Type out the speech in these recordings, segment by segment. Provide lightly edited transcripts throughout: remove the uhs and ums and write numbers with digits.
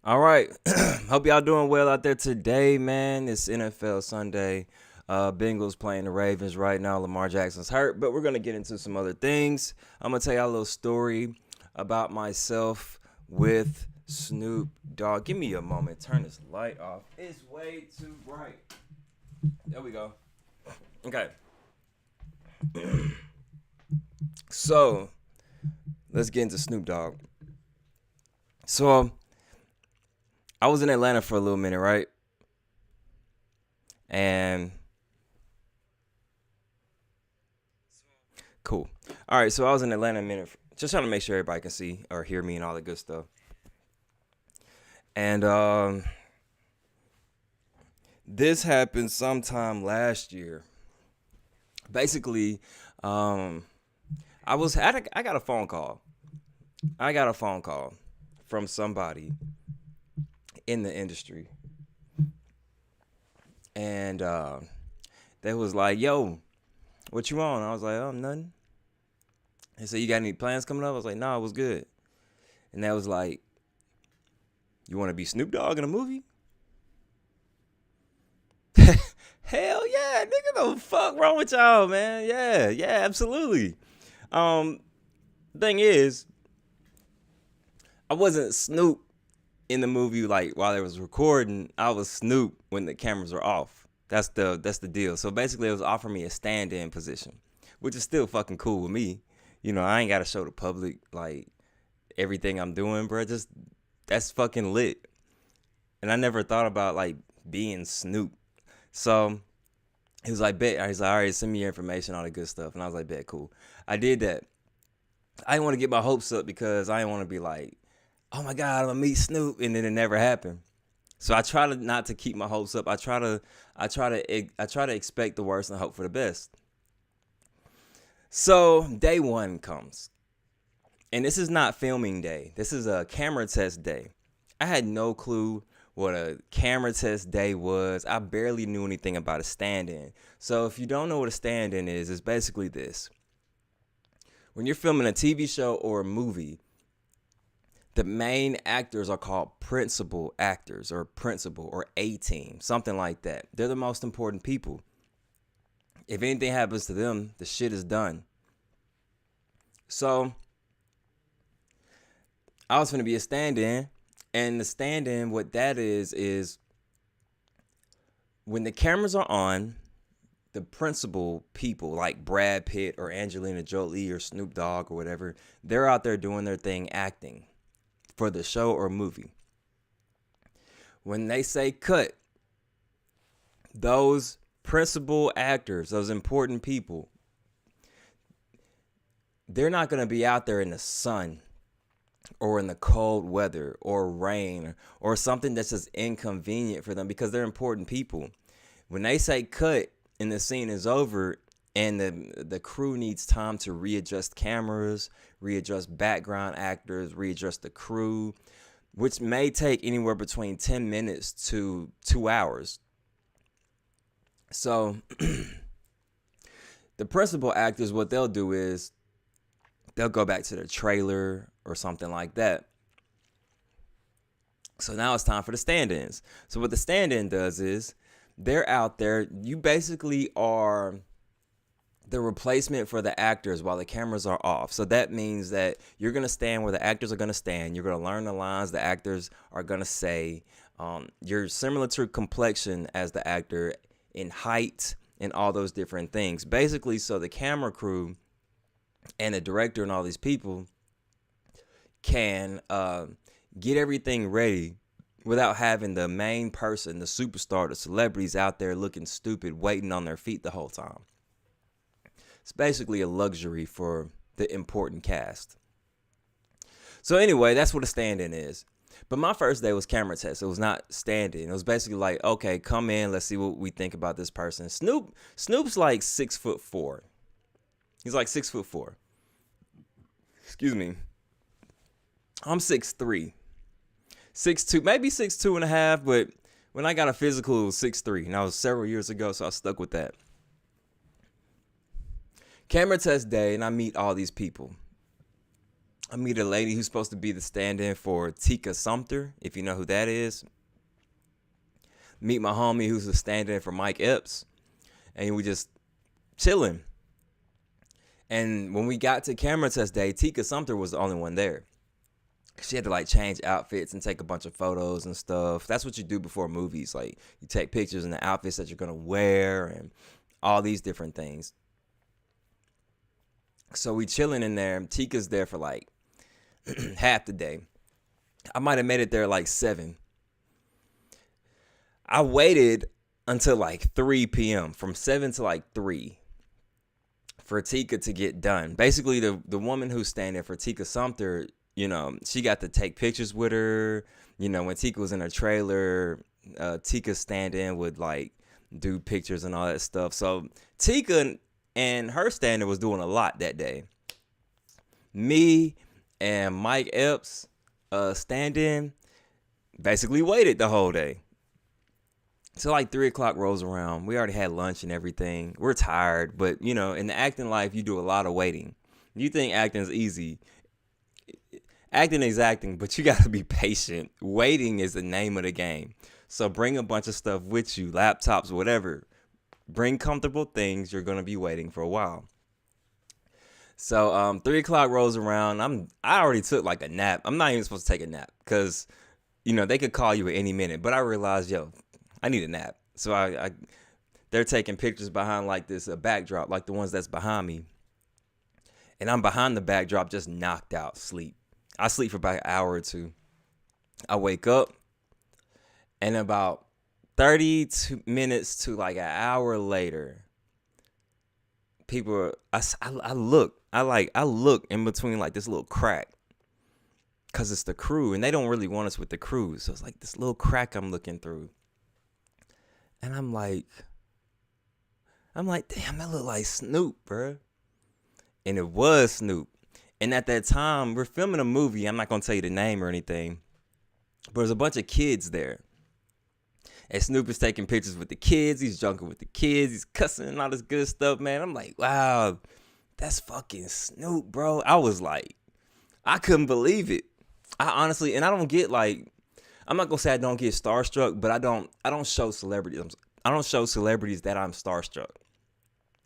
All right. Hope y'all doing well out there today, man. It's NFL Sunday. Bengals playing the Ravens right now. Lamar Jackson's hurt, but we're going to get into some other things. I'm going to tell y'all a little story about myself with Snoop Dogg. Give me a moment. Turn this light off. It's way too bright. There we go. Okay. So, let's get into Snoop Dogg. So, I was in Atlanta for a little minute, right? And cool. All right, so I was in Atlanta a minute, just trying to make sure everybody can see or hear me and all that good stuff. And this happened sometime last year. Basically, um, I got a phone call. I got a phone call from somebody in the industry, and they was like, "Yo, what you on?" I was like, "Oh, nothing." They said, "You got any plans coming up?" I was like, "No, it was good." And that was like, "You want to be Snoop Dogg in a movie?" Hell yeah, nigga, the fuck wrong with y'all, man? Yeah, yeah, absolutely. Um, thing is, I wasn't Snoop in the movie like while they was recording. I was Snoop when the cameras were off. That's the deal. So basically, it was offering me a stand-in position, which is still fucking cool with me. I ain't gotta show the public like everything I'm doing, bro. Just that's fucking lit. And I never thought about like being Snoop. So he was like, bet. He's like, all right, send me your information, all the good stuff. And I was like, bet, cool. I did that. I didn't want to get my hopes up because I didn't want to be like, oh my God, I'm gonna meet Snoop, and then it never happened. So I try to not to keep my hopes up. I try to expect the worst and hope for the best. So day one comes, and this is not filming day. This is a camera test day. I had no clue what a camera test day was. I barely knew anything about a stand-in. So if you don't know what a stand-in is, it's basically this. When you're filming a TV show or a movie, the main actors are called principal actors or principal or A team, something like that. They're the most important people. If anything happens to them, the shit is done. So I was going to be a stand in. And the stand in, what that is when the cameras are on, the principal people like Brad Pitt or Angelina Jolie or Snoop Dogg or whatever, they're out there doing their thing acting for the show or movie. When they say cut, those principal actors, those important people, they're not going to be out there in the sun or in the cold weather or rain or something that's just inconvenient for them because they're important people. When they say cut and the scene is over and the crew needs time to readjust cameras, readjust background actors, readjust the crew, which may take anywhere between 10 minutes to 2 hours. So the principal actors, what they'll do is they'll go back to the trailer or something like that. So now it's time for the stand-ins. So what the stand-in does is they're out there. You basically are the replacement for the actors while the cameras are off. So that means that you're going to stand where the actors are going to stand. You're going to learn the lines the actors are going to say. You're similar to complexion as the actor in height and all those different things. Basically, so the camera crew and the director and all these people can get everything ready without having the main person, the superstar, the celebrities out there looking stupid, waiting on their feet the whole time. It's basically a luxury for the important cast. So anyway, that's what a stand-in is. But my first day was camera test. It was not stand-in. It was basically like, okay, come in, let's see what we think about this person. Snoop's like 6'4". He's like 6'4". Excuse me. I'm 6'3". 6'2", maybe 6'2" and a half, but when I got a physical, it was 6'3", and that was several years ago, so I stuck with that. Camera test day, and I meet all these people. I meet a lady who's supposed to be the stand-in for Tika Sumter, if you know who that is. Meet my homie who's the stand-in for Mike Epps. And we just chilling. And when we got to camera test day, Tika Sumter was the only one there. She had to like change outfits and take a bunch of photos and stuff. That's what you do before movies. Like you take pictures in the outfits that you're going to wear and all these different things. So we chilling in there. Tika's there for like half the day. I might have made it there like 7. I waited until like 3 p.m. from 7 to like 3 for Tika to get done. Basically, the woman who's standing for Tika Sumter, you know, she got to take pictures with her. You know, when Tika was in her trailer, Tika stand-in would like do pictures and all that stuff. So Tika and her stand-in was doing a lot that day. Me and Mike Epps stand-in basically waited the whole day. So like 3 o'clock rolls around. We already had lunch and everything. We're tired, but you know, in the acting life, you do a lot of waiting. You think acting's easy. Acting is acting, but you got to be patient. Waiting is the name of the game. So bring a bunch of stuff with you, laptops, whatever. Bring comfortable things. You're going to be waiting for a while. So 3 o'clock rolls around. I already took like a nap. I'm not even supposed to take a nap because, you know, they could call you at any minute. But I realized, I need a nap. So they're taking pictures behind like this backdrop, like the ones that's behind me. And I'm behind the backdrop, just knocked out, sleep. I sleep for about an hour or two. I wake up, and about 30 minutes to like an hour later, I look in between like this little crack, cause it's the crew, and they don't really want us with the crew, so it's like this little crack I'm looking through, and I'm like, damn, that look like Snoop, bro, and it was Snoop. And at that time, we're filming a movie. I'm not going to tell you the name or anything. But there's a bunch of kids there. And Snoop is taking pictures with the kids. He's junking with the kids. He's cussing and all this good stuff, man. I'm like, wow, that's fucking Snoop, bro. I was like, I couldn't believe it. I honestly, and I don't get like, I'm not going to say I don't get starstruck, but I don't show celebrities. I don't show celebrities that I'm starstruck.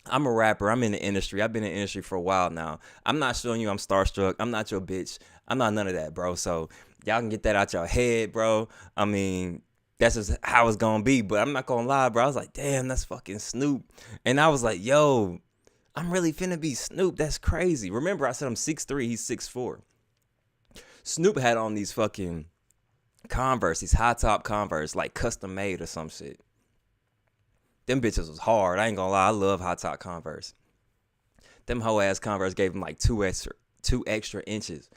I'm a rapper. I'm in the industry. I've been in the industry for a while now. I'm not showing you I'm starstruck. I'm not your bitch. I'm not none of that, bro. So y'all can get that out your head, bro. I mean, that's just how it's going to be. But I'm not going to lie, bro. I was like, damn, that's fucking Snoop. And I was like, yo, I'm really finna be Snoop. That's crazy. Remember, I said I'm 6'3". He's 6'4". Snoop had on these fucking Converse, these high top Converse, like custom made or some shit. Them bitches was hard. I ain't gonna lie. I love high top Converse. Them hoe ass Converse gave him like two extra inches,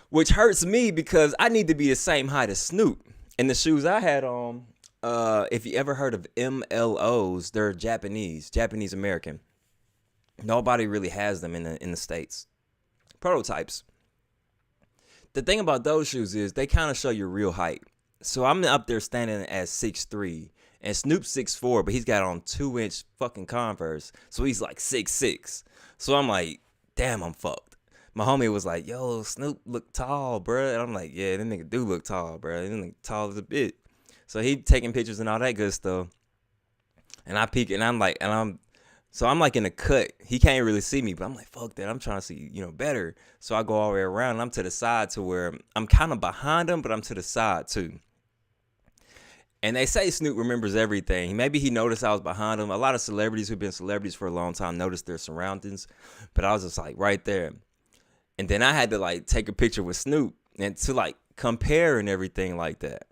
which hurts me because I need to be the same height as Snoop. And the shoes I had on, if you ever heard of MLOs, they're Japanese American. Nobody really has them in the States. Prototypes. The thing about those shoes is they kind of show your real height. So I'm up there standing at 6'3". And Snoop's 6'4", but he's got on 2-inch fucking Converse. So he's like 6'6". So I'm like, damn, I'm fucked. My homie was like, yo, Snoop look tall, bro. And I'm like, yeah, that nigga do look tall, bro. That nigga tall as a bit. So he taking pictures and all that good stuff. And I peek and I'm like, so I'm like in a cut. He can't really see me, but I'm like, fuck that. I'm trying to see, better. So I go all the way around and I'm to the side to where I'm kind of behind him, but I'm to the side too. And they say Snoop remembers everything. Maybe he noticed I was behind him. A lot of celebrities who've been celebrities for a long time notice their surroundings. But I was just like right there. And then I had to like take a picture with Snoop and to like compare and everything like that.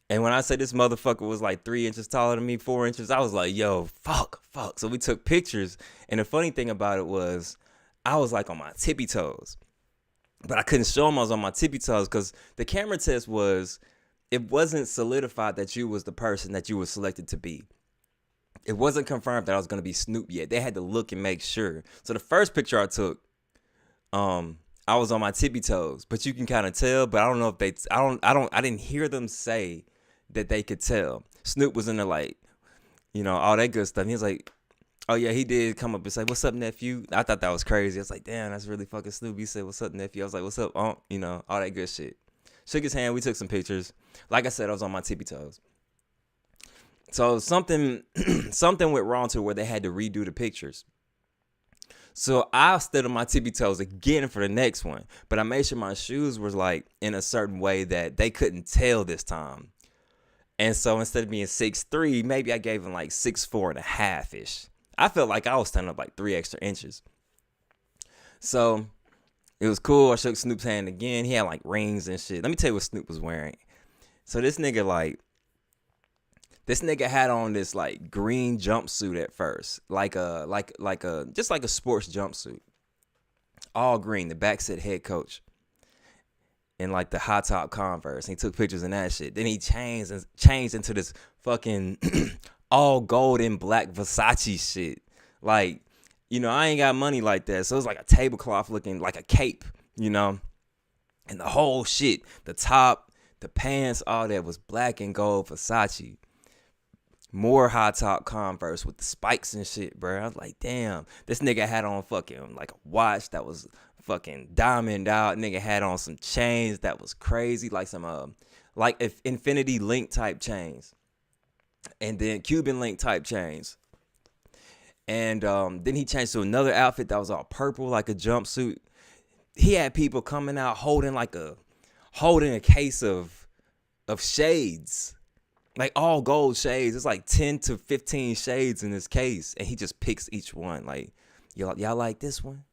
And when I say this motherfucker was like 3 inches taller than me, 4 inches, I was like, yo, fuck. So we took pictures. And the funny thing about it was I was like on my tippy toes. But I couldn't show him I was on my tippy toes because the camera test was, it wasn't solidified that you was the person that you were selected to be. It wasn't confirmed that I was going to be Snoop yet. They had to look and make sure. So the first picture I took, I was on my tippy toes, but you can kind of tell, but I don't know if I didn't hear them say that they could tell. Snoop was in there like, all that good stuff. He was like, Oh yeah, he did come up and say, "What's up, nephew?" I thought that was crazy. I was like, "Damn, that's really fucking Snoop." He said, "What's up, nephew?" I was like, "What's up, Unc?" You know, all that good shit. Shook his hand. We took some pictures. Like I said, I was on my tippy toes. So something something went wrong to where they had to redo the pictures. So I stood on my tippy toes again for the next one, but I made sure my shoes were like in a certain way that they couldn't tell this time. And so instead of being 6'3", maybe I gave him like 6'4.5" ish. I felt like I was standing up like 3 extra inches. So it was cool. I shook Snoop's hand again. He had like rings and shit. Let me tell you what Snoop was wearing. So this nigga had on this like green jumpsuit at first, like a just like a sports jumpsuit, all green. The back said head coach, and like the high top Converse. And he took pictures in that shit. Then he changed into this fucking all gold and black Versace shit. Like, you know, I ain't got money like that, so it was like a tablecloth looking like a cape, you know, and the whole shit, the top, the pants, all that was black and gold Versace. More high top Converse with the spikes and shit, bro. I was like, damn, this nigga had on fucking like a watch that was fucking diamond out. Nigga had on some chains that was crazy, like some like if infinity link type chains, and then Cuban link type chains. And then he changed to another outfit that was all purple, like a jumpsuit. He had people coming out holding a case of shades. Like all gold shades. It's like 10 to 15 shades in this case. And he just picks each one. Like, y'all like this one?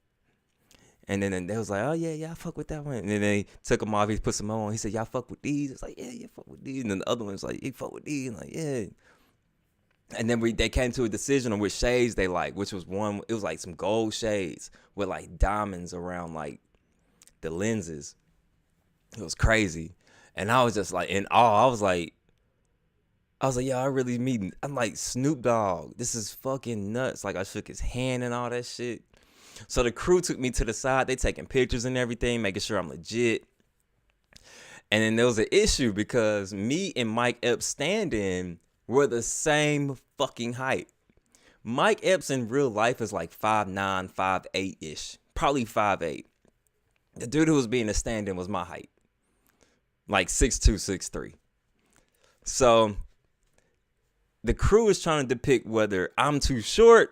And then they was like, oh yeah, I fuck with that one. And then they took them off. He put some more on. He said, y'all fuck with these? It's like, yeah, fuck with these. And then the other one's like, you fuck with these? And like, yeah. And then they came to a decision on which shades they like, which was one. It was like some gold shades with like diamonds around like the lenses. It was crazy. And I was just like in awe. I was like, yo, I really meeting. I'm like, Snoop Dogg, this is fucking nuts. Like, I shook his hand and all that shit. So the crew took me to the side. They taking pictures and everything, making sure I'm legit. And then there was an issue because me and Mike Epps stand-in were the same fucking height. Mike Epps in real life is like 5'9", 5'8"-ish. Probably 5'8". The dude who was being a stand-in was my height. Like 6'2", 6'3". So the crew is trying to depict whether I'm too short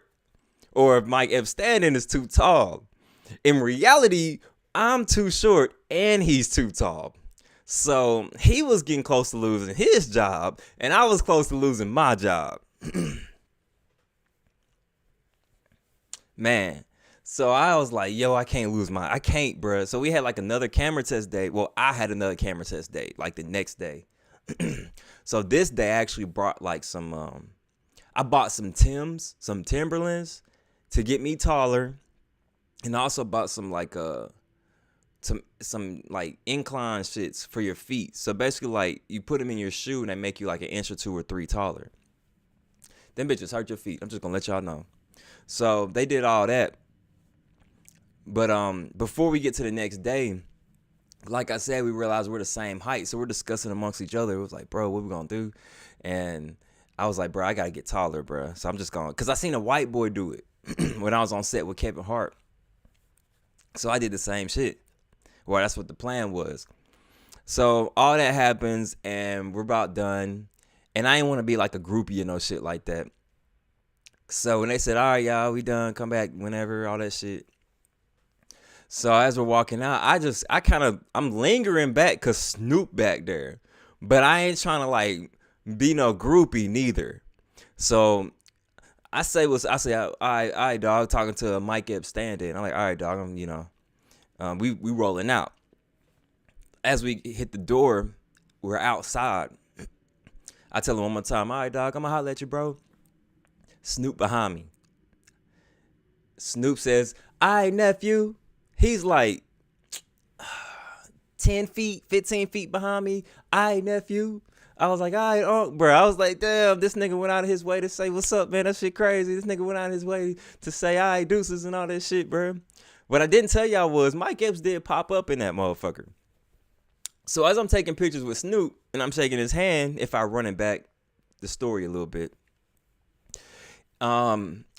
or if Mike Epps stand-in is too tall. In reality, I'm too short and he's too tall. So he was getting close to losing his job and I was close to losing my job. Man. So I was like, yo, I can't, bruh. So we had like another camera test day. Well, I had another camera test day, like the next day. So this day I actually brought like I bought some Timberlands to get me taller. And I also bought some like some like incline shits for your feet. So basically like you put them in your shoe and they make you like an inch or 2 or 3 taller. Them bitches hurt your feet. I'm just gonna let y'all know. So they did all that. But before we get to the next day, like I said, we realized we're the same height. So we're discussing amongst each other. It was like, bro, what we gonna do? And I was like, bro, I gotta get taller, bro. So I'm just going, cause I seen a white boy do it when I was on set with Kevin Hart. So I did the same shit. Well, that's what the plan was. So all that happens and we're about done. And I didn't want to be like a groupie or no shit like that. So when they said, all right, y'all, we done, come back whenever, all that shit. So as we're walking out, I'm lingering back because Snoop back there. But I ain't trying to like be no groupie neither. So I say, all right, dog, talking to a Mike Epps stand-in. I'm like, all right, dog, we rolling out. As we hit the door, we're outside. I tell him one more time, all right, dog, I'm gonna holler at you, bro. Snoop behind me. Snoop says, all right, nephew. He's like 10 feet, 15 feet behind me. All right, nephew. I was like, all right, bro. I was like, damn, this nigga went out of his way to say, what's up, man? That shit crazy. This nigga went out of his way to say, all right, deuces and all that shit, bro. What I didn't tell y'all was Mike Epps did pop up in that motherfucker. So as I'm taking pictures with Snoop and I'm shaking his hand, if I run it back the story a little bit,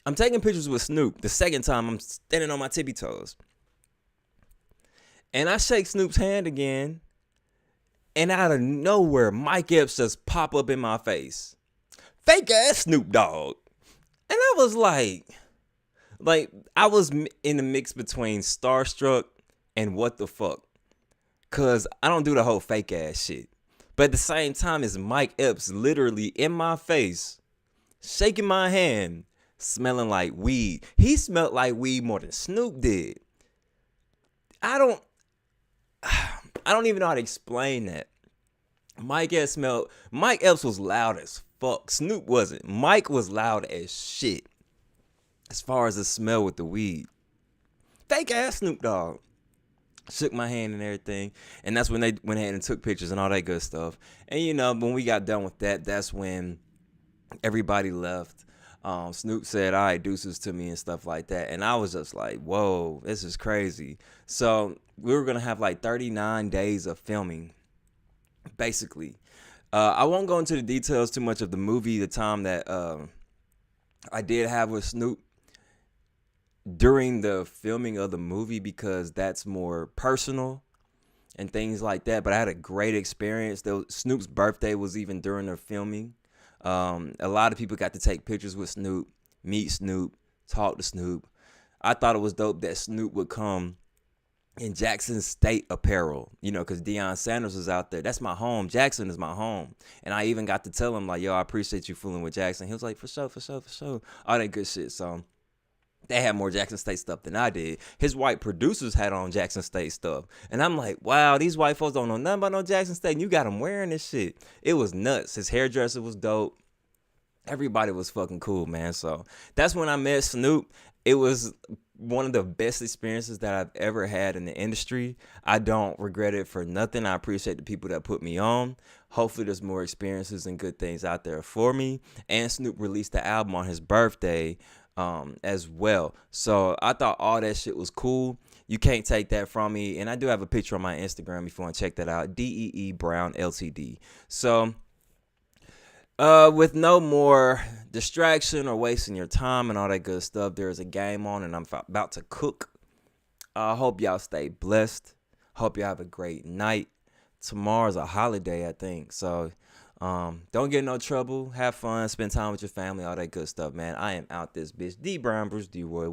I'm taking pictures with Snoop. The second time, I'm standing on my tippy toes. And I shake Snoop's hand again. And out of nowhere, Mike Epps just pop up in my face. Fake ass Snoop Dogg. And I was like I was in the mix between starstruck and what the fuck. Cause I don't do the whole fake ass shit. But at the same time, it's Mike Epps literally in my face, shaking my hand, smelling like weed. He smelled like weed more than Snoop did. I don't even know how to explain that. Mike Epps was loud as fuck. Snoop wasn't. Mike was loud as shit. As far as the smell with the weed. Fake ass Snoop Dogg. Shook my hand and everything. And that's when they went ahead and took pictures and all that good stuff. And you know, when we got done with that, that's when everybody left. Snoop said, all right, deuces to me and stuff like that. And I was just like, whoa, this is crazy. So we were going to have like 39 days of filming, basically. I won't go into the details too much of the movie, the time that I did have with Snoop during the filming of the movie, because that's more personal and things like that. But I had a great experience. Snoop's birthday was even during the filming. A lot of people got to take pictures with Snoop, meet Snoop, talk to Snoop. I thought it was dope that Snoop would come in Jackson State apparel, you know, because Deion Sanders was out there. That's my home. Jackson is my home. And I even got to tell him, like, yo, I appreciate you fooling with Jackson. He was like, for sure. All that good shit. So they had more Jackson State stuff than I did. His white producers had on Jackson State stuff. And I'm like, wow, these white folks don't know nothing about no Jackson State. And you got him wearing this shit. It was nuts. His hairdresser was dope. Everybody was fucking cool, man. So that's when I met Snoop. It was one of the best experiences that I've ever had in the industry. I don't regret it for nothing. I appreciate the people that put me on. Hopefully there's more experiences and good things out there for me. And Snoop released the album on his birthday as well. So I thought all that shit was cool. You can't take that from me. And I do have a picture on my Instagram if you want to check that out. DeeBrownLTD. So with no more distraction or wasting your time and all that good stuff, there's a game on and I'm about to cook. I hope y'all stay blessed. Hope y'all have a great night. Tomorrow's a holiday, I think. So don't get in no trouble. Have fun. Spend time with your family. All that good stuff, man. I am out this bitch. Dee Brown, Bruce D. Roy.